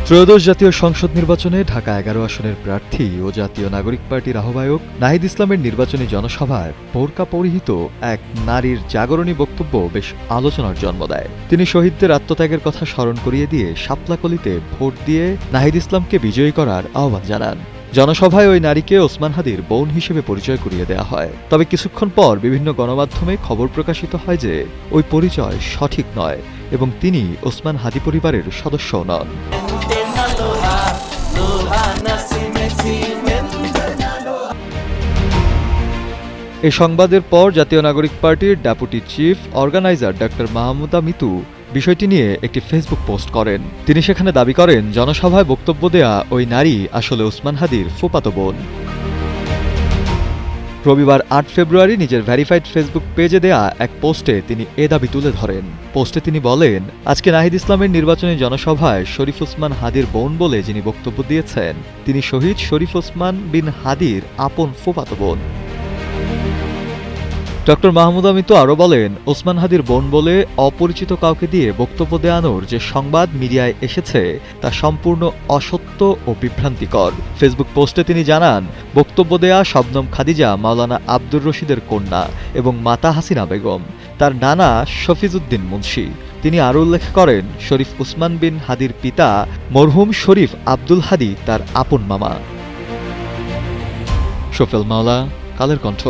ত্রয়োদশ জাতীয় সংসদ নির্বাচনে ঢাকা ১১ আসনের প্রার্থী ও জাতীয় নাগরিক পার্টির আহ্বায়ক নাহিদ ইসলামের নির্বাচনী জনসভায় বোরকা পরিহিত এক নারীর জাগরণী বক্তব্য বেশ আলোচনার জন্ম দেয়। তিনি শহীদদের আত্মত্যাগের কথা স্মরণ করিয়ে দিয়ে শাপলাকলিতে ভোট দিয়ে নাহিদ ইসলামকে বিজয়ী করার আহ্বান জানান। জনসভায় ওই নারীকে ওসমান হাদির বোন হিসেবে পরিচয় করিয়ে দেওয়া হয়। তবে কিছুক্ষণ পর বিভিন্ন গণমাধ্যমে খবর প্রকাশিত হয় যে ওই পরিচয় সঠিক নয় এবং তিনি ওসমান হাদি পরিবারের সদস্যও নন। এই সংবাদের পর জাতীয় নাগরিক পার্টির deputy chief organiser doctor Mahmuda Mitu বিষয়টি নিয়ে একটি ফেসবুক পোস্ট করেন। তিনি সেখানে দাবি করেন, জনসভায় বক্তব্য দেয়া ওই নারী আসলে ওসমান হাদির ফুফাতো বোন। রবিবার ৮ ফেব্রুয়ারি নিজের ভেরিফাইড ফেসবুক পেজে দেয়া এক পোস্টে তিনি এ দাবি তুলে ধরেন। পোস্টে তিনি বলেন, আজকে নাহিদ ইসলামের নির্বাচনী জনসভায় শরীফ ওসমান হাদির বোন বলে যিনি বক্তব্য দিয়েছেন, তিনি শহীদ শরীফ ওসমান বিন হাদির আপন ফুফাতো বোন। ডক্টর মাহমুদা মিতু আরও বলেন, ওসমান হাদির বোন বলে অপরিচিত কাউকে দিয়ে বক্তব্য দেওয়ানোর যে সংবাদ মিডিয়ায় এসেছে তা সম্পূর্ণ অসত্য ও বিভ্রান্তিকর। ফেসবুক পোস্টে তিনি জানান, বক্তব্য দেয়া শবনম খাদিজা মাওলানা আব্দুর রশিদের কন্যা এবং মাতা হাসিনা বেগম, তার নানা শফিজউদ্দিন মুন্সি। তিনি আরও উল্লেখ করেন, শরীফ ওসমান বিন হাদির পিতা মরহুম শরীফ আব্দুল হাদি তার আপন মামা। শফেল মাওলা, কালের কণ্ঠ।